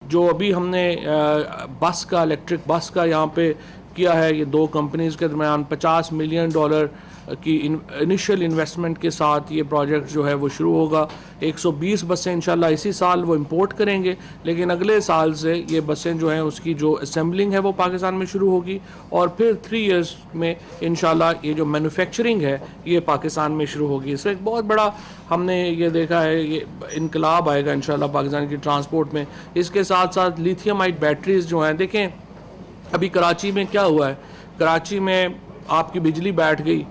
जो अभी हमने बस का, इलेक्ट्रिक बस का यहाँ पे किया है, ये दो कंपनीज़ के दरमियान $50 मिलियन की इनिशियल इन्वेस्टमेंट के साथ ये प्रोजेक्ट जो है वो शुरू होगा। 120 बसें इंशाल्लाह इसी साल वो इंपोर्ट करेंगे, लेकिन अगले साल से ये बसें जो हैं उसकी जो असेंबलिंग है वो पाकिस्तान में शुरू होगी, और फिर 3 इयर्स में इंशाल्लाह ये जो मैन्युफैक्चरिंग है ये पाकिस्तान में शुरू होगी। इससे एक बहुत बड़ा हमने ये देखा है, ये इनकलाब आएगा इंशाल्लाह पाकिस्तान की ट्रांसपोर्ट में। इसके साथ साथ लिथियमाइट बैटरीज जो हैं, देखें अभी कराची में क्या हुआ है, कराची में आपकी बिजली बैठ गई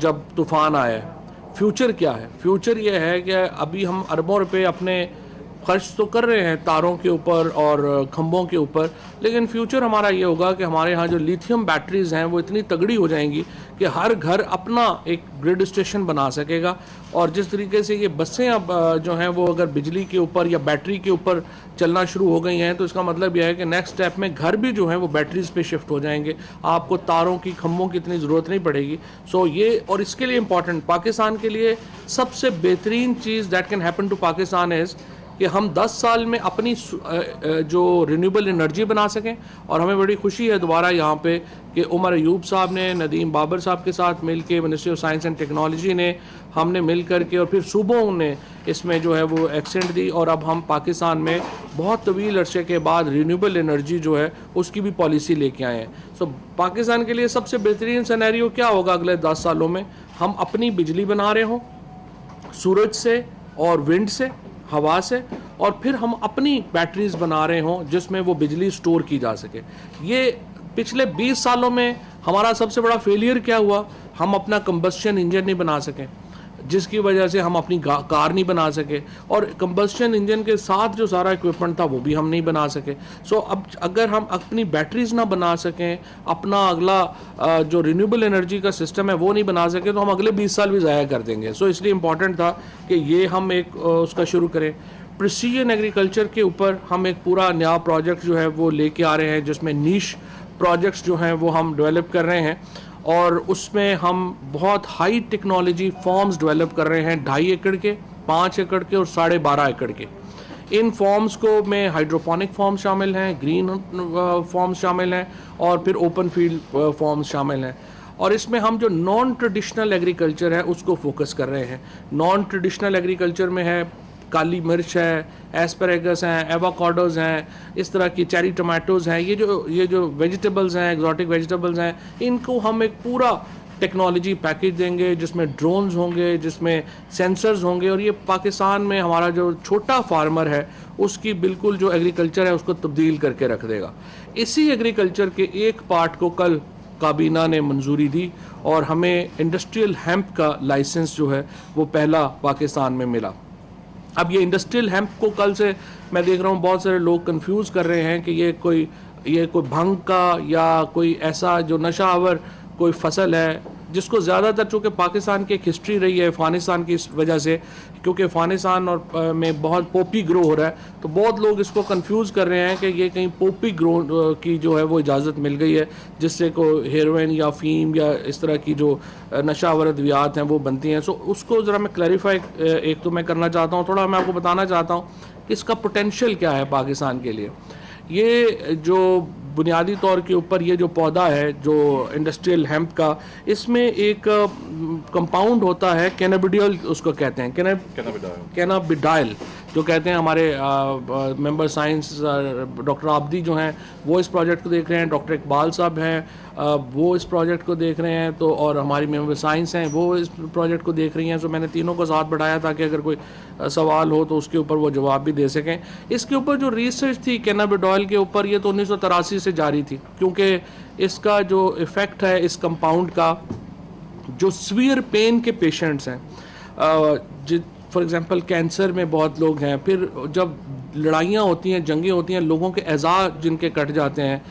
जब तूफ़ान आया है। फ्यूचर क्या है? फ्यूचर ये है कि अभी हम अरबों रुपए अपने खर्च तो कर रहे हैं तारों के ऊपर और खंभों के ऊपर, लेकिन फ्यूचर हमारा ये होगा कि हमारे यहाँ जो लिथियम बैटरीज हैं वो इतनी तगड़ी हो जाएंगी कि हर घर अपना एक ग्रिड स्टेशन बना सकेगा। और जिस तरीके से ये बसें अब जो हैं वो अगर बिजली के ऊपर या बैटरी के ऊपर चलना शुरू हो गई हैं, तो इसका मतलब यह है कि नेक्स्ट स्टेप में घर भी जो हैं वो बैटरीज पे शिफ्ट हो जाएंगे, आपको तारों की, खंभों की इतनी ज़रूरत नहीं पड़ेगी। सो ये, और इसके लिए इम्पॉर्टेंट, पाकिस्तान के लिए सबसे बेहतरीन चीज़ that can happen to Pakistan is कि हम 10 साल में अपनी जो रिन्यूएबल एनर्जी बना सकें। और हमें बड़ी खुशी है दोबारा यहाँ पे कि उमर अयूब साहब ने, नदीम बाबर साहब के साथ मिल के, ministry of science and technology ने, हमने मिल कर के, और फिर सूबों ने इसमें जो है वो एक्सेंट दी, और अब हम पाकिस्तान में बहुत तवील अरसे के बाद रिन्यूएबल एनर्जी जो है उसकी भी पॉलिसी लेके आए हैं। सो पाकिस्तान के लिए सबसे बेहतरीन सिनेरियो क्या होगा अगले 10 सालों में? हम अपनी बिजली बना रहे हों सूरज से और विंड से, हवा से, और फिर हम अपनी बैटरीज बना रहे हों जिसमें वो बिजली स्टोर की जा सके। ये पिछले 20 सालों में हमारा सबसे बड़ा फेलियर क्या हुआ? हम अपना कंबस्शन इंजन नहीं बना सके, जिसकी वजह से हम अपनी कार नहीं बना सके, और कंबस्शन इंजन के साथ जो सारा इक्विपमेंट था वो भी हम नहीं बना सके। सो अब अगर हम अपनी बैटरीज ना बना सकें, अपना अगला जो रिन्यूएबल एनर्जी का सिस्टम है वो नहीं बना सके, तो हम अगले 20 साल भी ज़ाया कर देंगे। सो इसलिए इम्पॉर्टेंट था कि ये हम एक उसका शुरू करें। प्रिसीजन एग्रीकल्चर के ऊपर हम एक पूरा नया प्रोजेक्ट जो है वो लेके आ रहे हैं, जिसमें नीश प्रोजेक्ट्स जो हैं वो हम डेवलप कर रहे हैं, और उसमें हम बहुत हाई टेक्नोलॉजी फॉर्म्स डेवलप कर रहे हैं, 2.5 एकड़ के, 5 एकड़ के और 12.5 एकड़ के। इन फॉर्म्स को में हाइड्रोपोनिक फॉर्म्स शामिल हैं, ग्रीन फॉर्म्स शामिल हैं, और फिर ओपन फील्ड फॉर्म्स शामिल हैं। और इसमें हम जो नॉन ट्रेडिशनल एग्रीकल्चर है उसको फोकस कर रहे हैं। नॉन ट्रेडिशनल एग्रीकल्चर में है काली मिर्च है, एस्परेगस हैं, एवोकाडोज़ हैं, इस तरह की चेरी टमाटोज़ हैं। ये जो वेजिटेबल्स हैं, एग्जॉटिक वेजिटेबल्स हैं, इनको हम एक पूरा टेक्नोलॉजी पैकेज देंगे जिसमें ड्रोन्स होंगे, जिसमें सेंसर्स होंगे, और ये पाकिस्तान में हमारा जो छोटा फार्मर है उसकी बिल्कुल जो एग्रीकल्चर है उसको तब्दील करके रख देगा। इसी एग्रीकल्चर के एक पार्ट को कल काबीना ने मंजूरी दी, और हमें इंडस्ट्रियल हेम्प का लाइसेंस जो है वो पहला पाकिस्तान में मिला। अब ये इंडस्ट्रियल हेम्प को कल से मैं देख रहा हूँ बहुत सारे लोग कंफ्यूज कर रहे हैं कि ये कोई भंग का या कोई ऐसा जो नशावर कोई फसल है, जिसको ज़्यादातर चूँकि पाकिस्तान की एक हिस्ट्री रही है अफ़गानिस्तान की इस वजह से, क्योंकि अफ़गानिस्तान और में बहुत पोपी ग्रो हो रहा है, तो बहुत लोग इसको कंफ्यूज कर रहे हैं कि ये कहीं पोपी ग्रो की जो है वो इजाज़त मिल गई है, जिससे को हेरोइन या फ़ीम या इस तरह की जो नशावर अद्वियात हैं वो बनती हैं। सो उसको ज़रा मैं क्लैरिफाई एक तो मैं करना चाहता हूँ, थोड़ा मैं आपको बताना चाहता हूँ कि इसका पोटेंशियल क्या है पाकिस्तान के लिए। ये जो बुनियादी तौर के ऊपर ये जो पौधा है जो इंडस्ट्रियल हेम्प का, इसमें एक कंपाउंड होता है कैनाबिडियल, उसको कहते हैं कैनाबिडाइल, जो कहते हैं हमारे मेंबर साइंस डॉक्टर आबदी जो हैं वो इस प्रोजेक्ट को देख रहे हैं, डॉक्टर इकबाल साहब हैं वो इस प्रोजेक्ट को देख रहे हैं, तो और हमारी मेंबर साइंस हैं वो इस प्रोजेक्ट को देख रही हैं। तो मैंने तीनों को साथ बढ़ाया ताकि अगर कोई सवाल हो तो उसके ऊपर वो जवाब भी दे सकें। इसके ऊपर जो रिसर्च थी कैनाबिडाइल के ऊपर, ये तो 1983 से जारी थी, क्योंकि इसका जो इफ़ेक्ट है इस कंपाउंड का, जो सीवियर पेन के पेशेंट्स हैं, फॉर एग्जांपल कैंसर में बहुत लोग हैं, फिर जब लड़ाइयाँ होती हैं, जंगें होती हैं, लोगों के एज़ा जिनके कट जाते हैं,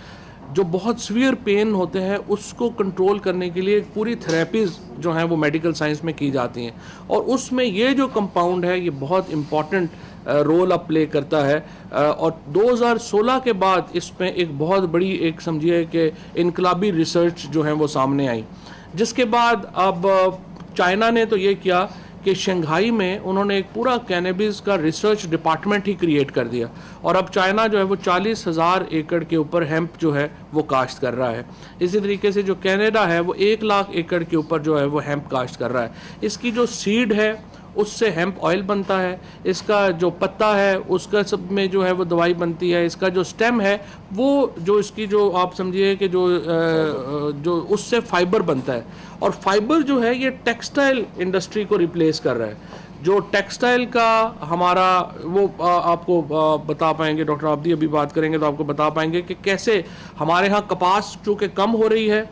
जो बहुत सीवियर पेन होते हैं, उसको कंट्रोल करने के लिए पूरी थेरेपीज़ जो हैं वो मेडिकल साइंस में की जाती हैं, और उसमें ये जो कंपाउंड है ये बहुत इम्पॉर्टेंट रोल अप प्ले करता है। और 2016 के बाद इसमें एक बहुत बड़ी एक समझिए कि इनकलाबी रिसर्च जो है वो सामने आई, जिसके बाद अब चाइना ने तो ये किया कि शंघाई में उन्होंने एक पूरा कैनबिस का रिसर्च डिपार्टमेंट ही क्रिएट कर दिया, और अब चाइना जो है वो 40,000 एकड़ के ऊपर हेम्प जो है वो काश्त कर रहा है। इसी तरीके से जो कनाडा है वो 1 लाख एकड़ के ऊपर जो है वो हेम्प काश्त कर रहा है। इसकी जो सीड है उससे हेम्प ऑयल बनता है, इसका जो पत्ता है उसका सब में जो है वो दवाई बनती है, इसका जो स्टेम है वो जो इसकी जो आप समझिए कि जो उससे फाइबर बनता है, और फाइबर जो है ये टेक्सटाइल इंडस्ट्री को रिप्लेस कर रहा है। जो टेक्सटाइल का हमारा वो आपको बता पाएंगे, डॉक्टर आबदी अभी बात करेंगे तो आपको बता पाएंगे कि कैसे हमारे यहाँ कपास चूँकि कम हो रही है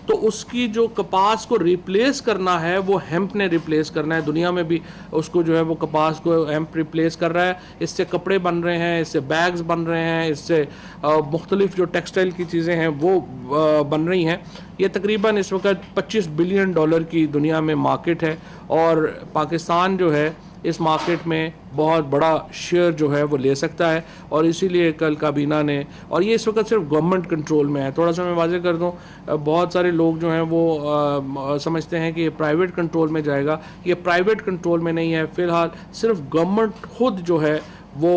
तो उसकी जो कपास को रिप्लेस करना है वो हेम्प ने रिप्लेस करना है। दुनिया में भी उसको जो है वो कपास को हेम्प रिप्लेस कर रहा है। इससे कपड़े बन रहे हैं, इससे बैग्स बन रहे हैं, इससे मुख्तलिफ जो टेक्सटाइल की चीज़ें हैं वो बन रही हैं। ये तकरीबन इस वक्त $25 बिलियन की दुनिया में मार्केट है, और पाकिस्तान जो है इस मार्केट में बहुत बड़ा शेयर जो है वो ले सकता है, और इसीलिए कल काबीना ने, और ये इस वक्त सिर्फ गवर्नमेंट कंट्रोल में है। थोड़ा सा मैं वाज़ेह कर दूं, बहुत सारे लोग जो हैं वो समझते हैं कि ये प्राइवेट कंट्रोल में जाएगा। ये प्राइवेट कंट्रोल में नहीं है, फ़िलहाल सिर्फ गवर्नमेंट खुद जो है वो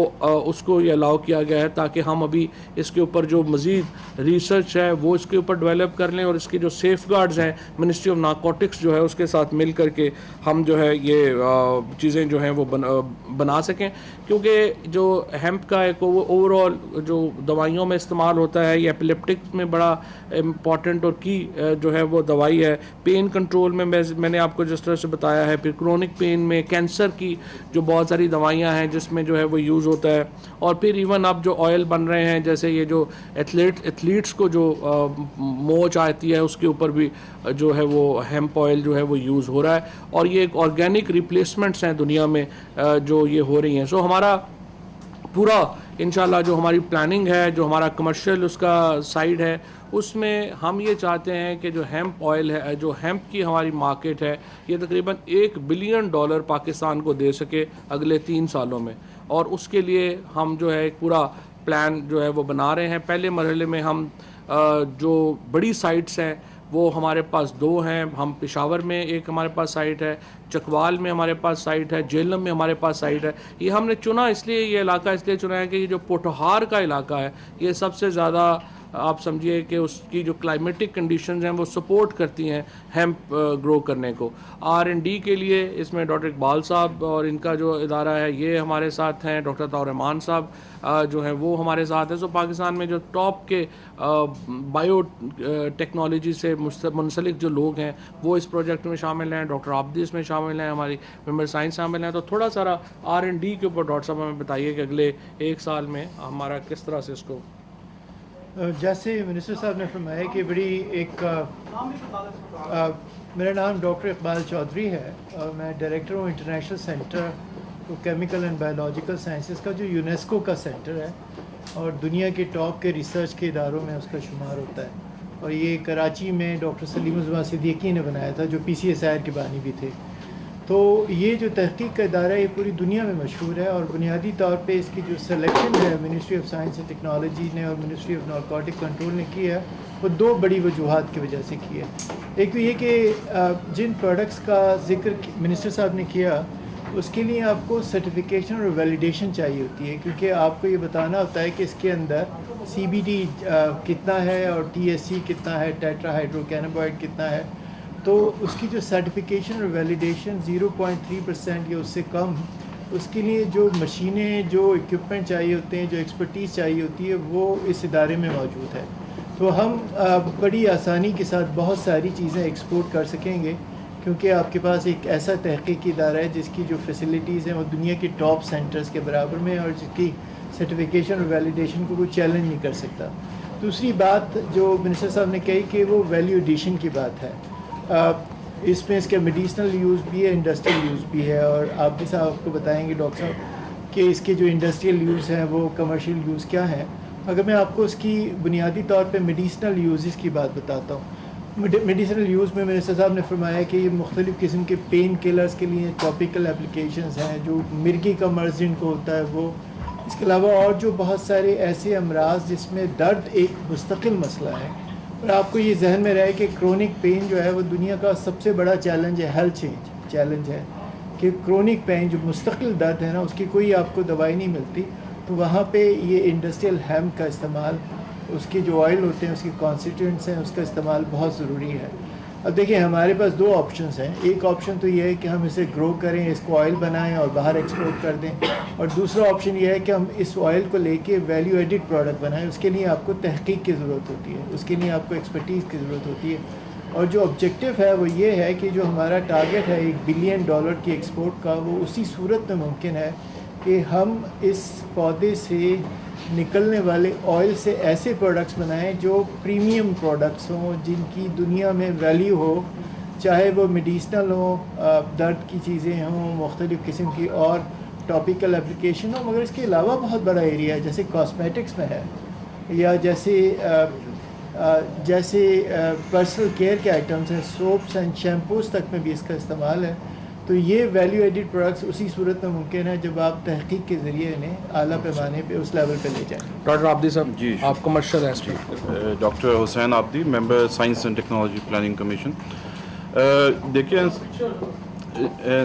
उसको ये अलाउ किया गया है ताकि हम अभी इसके ऊपर जो मज़ीद रिसर्च है वो इसके ऊपर डेवलप कर लें, और इसके जो सेफ़ गार्ड्स हैं मिनिस्ट्री ऑफ नारकोटिक्स जो है उसके साथ मिल कर के हम जो है ये चीज़ें जो हैं वो बना सकें। क्योंकि जो हेम्प का एक ओवरऑल जो दवाइयों में इस्तेमाल होता है, ये एपिलेप्टिक्स में बड़ा इम्पॉर्टेंट और की जो है वो दवाई है। पेन कंट्रोल में मैंने आपको जिस तरह से बताया है, फिर क्रोनिक पेन में, कैंसर की जो बहुत सारी दवाइयाँ हैं जिसमें जो है वो यूज़ होता है, और फिर इवन अब जो ऑयल बन रहे हैं जैसे ये जो एथलीट्स को जो मोच आती है उसके ऊपर भी जो है वो हेम्प ऑयल जो है वो यूज़ हो रहा है, और ये एक ऑर्गेनिक रिप्लेसमेंट्स हैं दुनिया में जो ये हो रही हैं। सो हमारा पूरा इंशाल्लाह जो हमारी प्लानिंग है, जो हमारा कमर्शियल उसका साइड है, उसमें हम ये चाहते हैं कि जो हेम्प ऑयल है, जो हेम्प की हमारी मार्केट है, ये तकरीबन $1 बिलियन पाकिस्तान को दे सके अगले 3 सालों में, और उसके लिए हम जो है एक पूरा प्लान जो है वो बना रहे हैं। पहले मरहले में हम जो बड़ी साइट्स हैं वो हमारे पास 2 हैं। हम पेशावर में एक हमारे पास साइट है, चकवाल में हमारे पास साइट है, जेलम में हमारे पास साइट है। ये हमने चुना इसलिए, ये इलाका इसलिए चुना है कि ये जो पोठोहार का इलाका है ये सबसे ज़्यादा आप समझिए कि उसकी जो क्लाइमेटिक कंडीशंस हैं वो सपोर्ट करती हैं हेम्प ग्रो करने को। R&D के लिए इसमें डॉक्टर इकबाल साहब और इनका जो इदारा है ये हमारे साथ हैं, डॉक्टर ताउर-रहमान साहब जो हैं वो हमारे साथ हैं। सो पाकिस्तान में जो टॉप के बायो टेक्नोलॉजी से मुंसलिक जो लोग हैं वो इस प्रोजेक्ट में शामिल हैं, डॉक्टर आबदी इसमें शामिल हैं, हमारी मेंबर साइंस शामिल हैं। तो थोड़ा सारा R&D के ऊपर डॉक्टर साहब हमें बताइए कि अगले 1 साल में हमारा किस तरह से इसको। जैसे मिनिस्टर साहब ने फरमाया कि बड़ी एक मेरा नाम डॉक्टर इकबाल चौधरी है और मैं डायरेक्टर हूँ international centre for chemical and biological sciences का, जो यूनेस्को का सेंटर है और दुनिया के टॉप के रिसर्च के इदारों में उसका शुमार होता है। और ये कराची में डॉक्टर सलीम उज़्ज़मा सिद्दीकी ने बनाया था, जो PCSIR के बानी भी थे। तो ये जो तहकीक का इदारा है ये पूरी दुनिया में मशहूर है, और बुनियादी तौर पे इसकी जो सिलेक्शन है ministry of science and technology ने और मिनिस्ट्री ऑफ नारकोटिक कंट्रोल ने की है वो 2 बड़ी वजूहात की वजह से की है। एक तो ये कि जिन प्रोडक्ट्स का जिक्र मिनिस्टर साहब ने किया उसके लिए आपको सर्टिफिकेशन और वैलिडेशन चाहिए होती है, क्योंकि आपको ये बताना होता है कि इसके अंदर CBD कितना है और THC कितना है, टेट्राहाइड्रोकैनाबॉइड कितना है। तो उसकी जो सर्टिफिकेशन और वैलिडेशन 0.3% या उससे कम, उसके लिए जो मशीनें, जो इक्विपमेंट चाहिए होते हैं, जो एक्सपर्टीज़ चाहिए होती है वो इस इदारे में मौजूद है। तो हम बड़ी आसानी के साथ बहुत सारी चीज़ें एक्सपोर्ट कर सकेंगे, क्योंकि आपके पास एक ऐसा तहकीकी इदारा है जिसकी जो फैसिलिटीज़ हैं वो दुनिया के टॉप सेंटर्स के बराबर में, और जिसकी सर्टिफिकेशन और वैलिडेशन को कोई चैलेंज नहीं कर सकता। दूसरी बात जो मिनिस्टर साहब ने कही कि वो वैल्यू एडिशन की बात है। इसमें इसके मेडिसिनल यूज़ भी है, इंडस्ट्रियल यूज़ भी है, और आप भी साहब आपको बताएंगे डॉक्टर साहब कि इसके जो इंडस्ट्रियल यूज़ हैं वो कमर्शियल यूज़ क्या है। अगर मैं आपको इसकी बुनियादी तौर पे मेडिसिनल यूज़ की बात बताता हूँ, मेडिसिनल यूज़ में मिनिस्टर साहब ने फरमाया कि ये मुख्तलिफ़ किस्म के पेन किलर्स के लिए टॉपिकल एप्लीकेशंस हैं, जो मिर्गी का मर्ज़ जिनको होता है वो, इसके अलावा और जो बहुत सारे ऐसे अमराज जिसमें दर्द एक मुस्तकिल मसला है। और आपको ये जहन में रहे कि क्रोनिक पेन जो है वो दुनिया का सबसे बड़ा चैलेंज है, हेल्थ चैलेंज है, कि क्रोनिक पेन जो मुस्तकिल दर्द है ना, उसकी कोई आपको दवाई नहीं मिलती, तो वहाँ पे ये इंडस्ट्रियल हेम्प का इस्तेमाल, उसके जो ऑयल होते हैं, उसके कॉन्स्टिट्यूएंट्स हैं, उसका इस्तेमाल बहुत ज़रूरी है। अब देखिए हमारे पास दो ऑप्शंस हैं। एक ऑप्शन तो ये है कि हम इसे ग्रो करें, इसको ऑयल बनाएं और बाहर एक्सपोर्ट कर दें, और दूसरा ऑप्शन ये है कि हम इस ऑयल को लेके वैल्यू एडिड प्रोडक्ट बनाएं। उसके लिए आपको तहकीक की ज़रूरत होती है, उसके लिए आपको एक्सपर्टीज़ की ज़रूरत होती है, और जो ऑब्जेक्टिव है वो ये है कि जो हमारा टारगेट है $1 बिलियन की एक्सपोर्ट का, वो उसी सूरत में मुमकिन है कि हम इस पौधे से निकलने वाले ऑयल से ऐसे प्रोडक्ट्स बनाएं जो प्रीमियम प्रोडक्ट्स हों, जिनकी दुनिया में वैल्यू हो, चाहे वो मेडिसिनल हो, दर्द की चीज़ें हों, मुख्तलिफ़ किस्म की और टॉपिकल एप्लीकेशन हो, मगर इसके अलावा बहुत बड़ा एरिया है, जैसे कॉस्मेटिक्स में है, या जैसे पर्सनल केयर के आइटम्स हैं, सोप्स एंड शैम्पूज़ तक में भी इसका इस्तेमाल है। तो ये वैल्यू एडिड प्रोडक्ट्स उसी सूरत में मुमकिन है जब आप तहकीक के ज़रिए इन्हें आला पैमाने पे उस लेवल पे ले जाएं। डॉक्टर आबदी साहब जी, आप commercial aspect. Doctor Hussain Abadi, member science and technology planning commission. देखिए,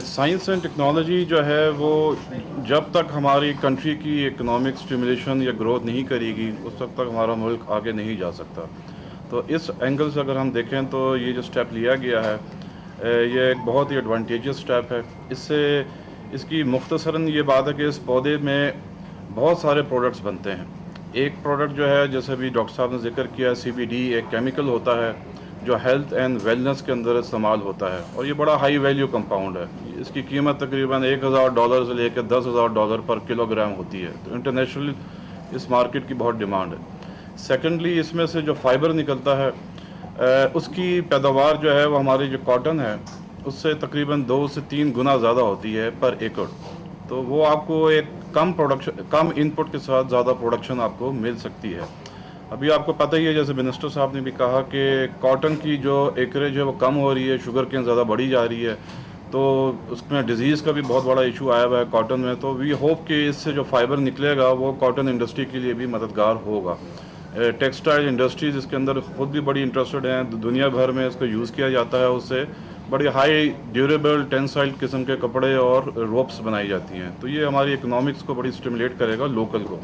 साइंस एंड टेक्नोलॉजी जो है वो जब तक हमारी कंट्री की इकोनॉमिक स्टिमुलेशन या ग्रोथ नहीं करेगी, उस वक्त तक हमारा मुल्क आगे नहीं जा सकता। तो इस एंगल से अगर हम देखें तो ये जो स्टेप लिया गया है, ये एक बहुत ही एडवांटेजियस स्टेप है। इससे इसकी मुख्तसरन ये बात है कि इस पौधे में बहुत सारे प्रोडक्ट्स बनते हैं। एक प्रोडक्ट जो है, जैसे अभी डॉक्टर साहब ने जिक्र किया, CBD एक केमिकल होता है जो हेल्थ एंड वेलनेस के अंदर इस्तेमाल होता है, और ये बड़ा हाई वैल्यू कंपाउंड है। इसकी कीमत तकरीबन $1000 से लेकर $10,000 पर किलोग्राम होती है। तो इंटरनेशनल इस मार्केट की बहुत डिमांड है। सेकेंडली, इसमें से जो फाइबर निकलता है, उसकी पैदावार जो है वो हमारी जो कॉटन है उससे तकरीबन 2 से 3 गुना ज़्यादा होती है पर एकड़। तो वो आपको एक कम इनपुट के साथ ज़्यादा प्रोडक्शन आपको मिल सकती है। अभी आपको पता ही है, जैसे मिनिस्टर साहब ने भी कहा कि कॉटन की जो एकरेज है वो कम हो रही है, शुगर केन ज़्यादा बढ़ी जा रही है, तो उसमें डिज़ीज़ का भी बहुत बड़ा इशू आया हुआ है कॉटन में। तो वी होप कि इससे जो फाइबर निकलेगा वो कॉटन इंडस्ट्री के लिए भी मददगार होगा। टेक्सटाइल इंडस्ट्रीज़ इसके अंदर ख़ुद भी बड़ी इंटरेस्टेड हैं, दुनिया भर में इसको यूज़ किया जाता है। उससे बड़ी हाई ड्यूरेबल टेंसाइल किस्म के कपड़े और रोप्स बनाई जाती हैं। तो ये हमारी इकोनॉमिक्स को बड़ी स्टिमुलेट करेगा, लोकल को।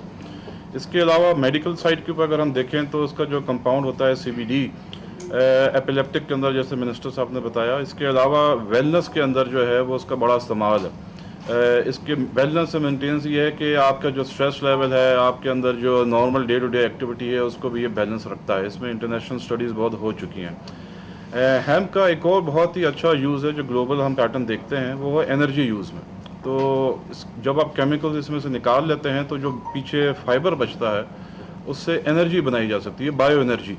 इसके अलावा मेडिकल साइड के ऊपर अगर हम देखें तो इसका जो कंपाउंड होता है CBD, एपिलेप्टिक के अंदर जैसे मिनिस्टर साहब ने बताया। इसके अलावा वेलनेस के अंदर जो है वो उसका बड़ा इस्तेमाल है। इसके बैलेंस से मेंटेनेंस ये है कि आपका जो स्ट्रेस लेवल है, आपके अंदर जो normal day to day activity है, उसको भी ये बैलेंस रखता है। इसमें इंटरनेशनल स्टडीज़ बहुत हो चुकी हैं। हेम्प का एक और बहुत ही अच्छा यूज़ है जो ग्लोबल हम पैटर्न देखते हैं, वो है एनर्जी यूज़ में। तो जब आप केमिकल्स इसमें से निकाल लेते हैं तो जो पीछे फाइबर बचता है उससे एनर्जी बनाई जा सकती है, बायो एनर्जी।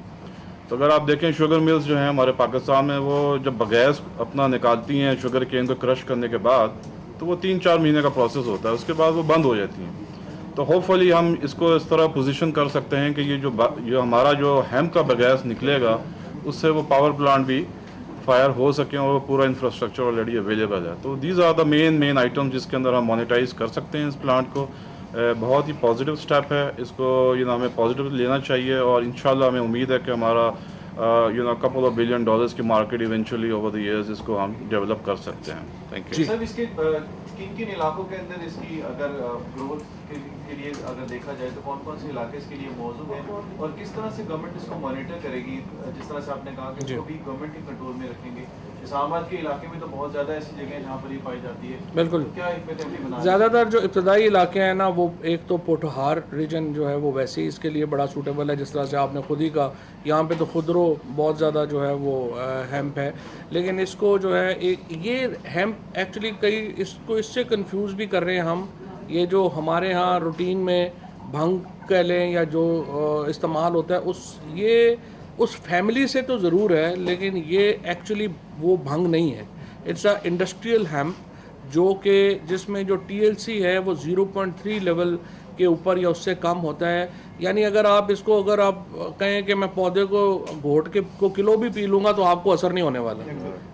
तो अगर आप देखें, शुगर मिल्स जो हैं हमारे पाकिस्तान में, वो जब बगैस अपना निकालती हैं शुगर केन को क्रश करने के बाद, तो वो 3-4 महीने का प्रोसेस होता है, उसके बाद वो बंद हो जाती हैं। तो होपफुली हम इसको इस तरह पोजीशन कर सकते हैं कि ये जो हमारा जो हेम्प का बगैस निकलेगा उससे वो पावर प्लांट भी फायर हो सकें, और वो पूरा इंफ्रास्ट्रक्चर ऑलरेडी अवेलेबल है। तो these are the main items जिसके अंदर हम मोनेटाइज कर सकते हैं इस प्लांट को। बहुत ही पॉजिटिव स्टेप है, इसको हमें पॉजिटिव लेना चाहिए, और इंशाल्लाह हमें उम्मीद है कि हमारा couple of $1 billion की market eventually over the years इसको हम डेवलप कर सकते हैं। Thank you. सर, इसके किन इलाकों के अंदर इसकी अगर ग्रोथ के लिए अगर देखा जाए तो कौन कौन से इलाके इसके लिए मौजूद हैं, और किस तरह से गवर्नमेंट इसको मॉनिटर करेगी? जिस तरह से आपने कहा कि इसको भी गवर्नमेंट के कंट्रोल में रखेंगे। इस्लामाबाद के इलाके में तो बहुत ज़्यादा ऐसी जगह हैं जहाँ पर ये पाई जाती है। बिल्कुल। तो क्या इफेक्टिवली बना ज़्यादातर जो इब्तदाई इलाके हैं ना, वो एक तो पोठहार रीजन जो है वो वैसे ही इसके लिए बड़ा सूटेबल है, जिस तरह से आपने खुद ही कहा। यहाँ पे तो खुदरो बहुत ज़्यादा जो है वो हेम्प है, लेकिन इसको जो है ये हेम्प एक्चुअली कई इसको इससे कंफ्यूज भी कर रहे हैं हम। ये जो हमारे यहाँ रूटीन में भंग कह लें या जो इस्तेमाल होता है, ये उस फैमिली से तो ज़रूर है, लेकिन ये एक्चुअली वो भंग नहीं है। इट्स अ इंडस्ट्रियल हेम्प, जो कि जिसमें जो TLC है वो 0.3 लेवल के ऊपर या उससे कम होता है। यानी अगर आप कहें कि मैं पौधे को घोट के को किलो भी पी लूँगा तो आपको असर नहीं होने वाला।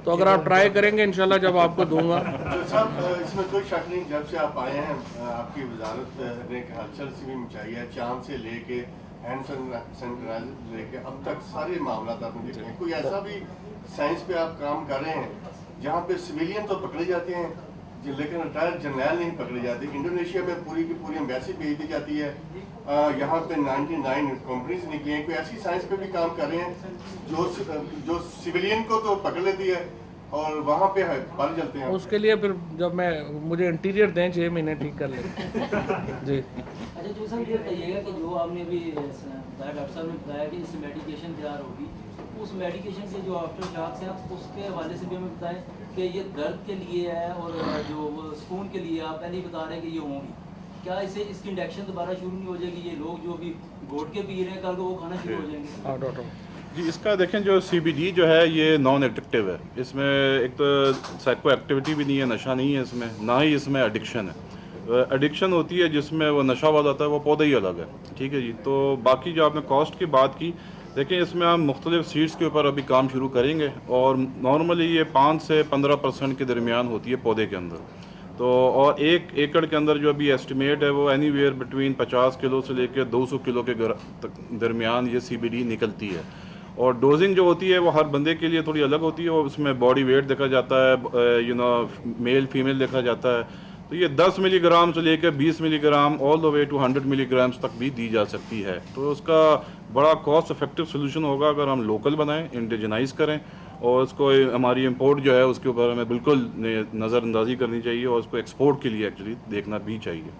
तो अगर आप ट्राई करेंगे इंशाल्लाह जब आपको दूंगा। साहब, इसमें कोई शक नहीं, जब से आप आए हैं आपकी वजारत ने हलचल से भी मचाई है, चांद से लेके हैंड सैनिटाइजर लेके अब तक सारे मामला आपने देखे हैं। कोई ऐसा भी साइंस पे आप काम कर रहे हैं जहाँ पे सिविलियन तो पकड़े जाते हैं लेकिन रिटायर्ड जर्नैल नहीं पकड़े जाते। इंडोनेशिया में पूरी की पूरी एम्बेसी भेज दी जाती है। यहाँ पे 99 कंपनीज निकली हैं, कोई ऐसी साइंस पे भी काम कर रहे हैं जो सिविलियन को तो पकड़ लेती है और वहाँ पे पल जलते हैं। उसके लिए फिर जब मुझे इंटीरियर दें 6 महीने ठीक कर लेंगे जी। अच्छा जो सर ये बताइएगा कि जो आपने अभी बताया, डॉक्टर साहब ने बताया कि इससे मेडिकेशन तैयार होगी, उस मेडिकेशन के जो आफ्टर शॉक्स हैं आप उसके हवाले से भी हमें बताएं कि ये दर्द के लिए है और जो सुकून के लिए आप नहीं बता रहे कि ये होंगी, क्या इसे इसकी इंडक्शन दोबारा शुरू नहीं हो जाएगी? ये लोग जो अभी घोट के पी रहे हैं कल को वो खाना शुरू हो जाएंगे? हाँ डॉक्टर जी, इसका देखें जो CBD जो है ये नॉन एडिक्टिव है। इसमें एक तो साइको एक्टिविटी भी नहीं है, नशा नहीं है इसमें, ना ही इसमें एडिक्शन है। एडिक्शन होती है जिसमें वो नशा वाला होता है, वो पौधा ही अलग है, ठीक है जी। तो बाकी जो आपने कॉस्ट की बात की, देखिए इसमें हम मुख्तलिफ सीड्स के ऊपर अभी काम शुरू करेंगे और नॉर्मली ये 5 से 15% के दरमियान होती है पौधे के अंदर। तो और 1 एकड़ के अंदर जो अभी एस्टिमेट है वो एनीवेयर बिटवीन 50 किलो से लेकर 200 किलो के दरमियान ये CBD निकलती है। और डोजिंग जो होती है वो हर बंदे के लिए थोड़ी अलग होती है, और उसमें बॉडी वेट देखा जाता है, मेल फीमेल देखा जाता है। तो ये 10 मिलीग्राम से लेकर 20 milligram all the way to 100 milligrams तक भी दी जा सकती है। तो उसका बड़ा कॉस्ट इफेक्टिव सोल्यूशन होगा अगर हम लोकल बनाएं, इंडिजनाइज करें, और उसको हमारी इंपोर्ट जो है उसके ऊपर हमें बिल्कुल नज़रअंदाजी करनी चाहिए और उसको एक्सपोर्ट के लिए एक्चुअली देखना भी चाहिए।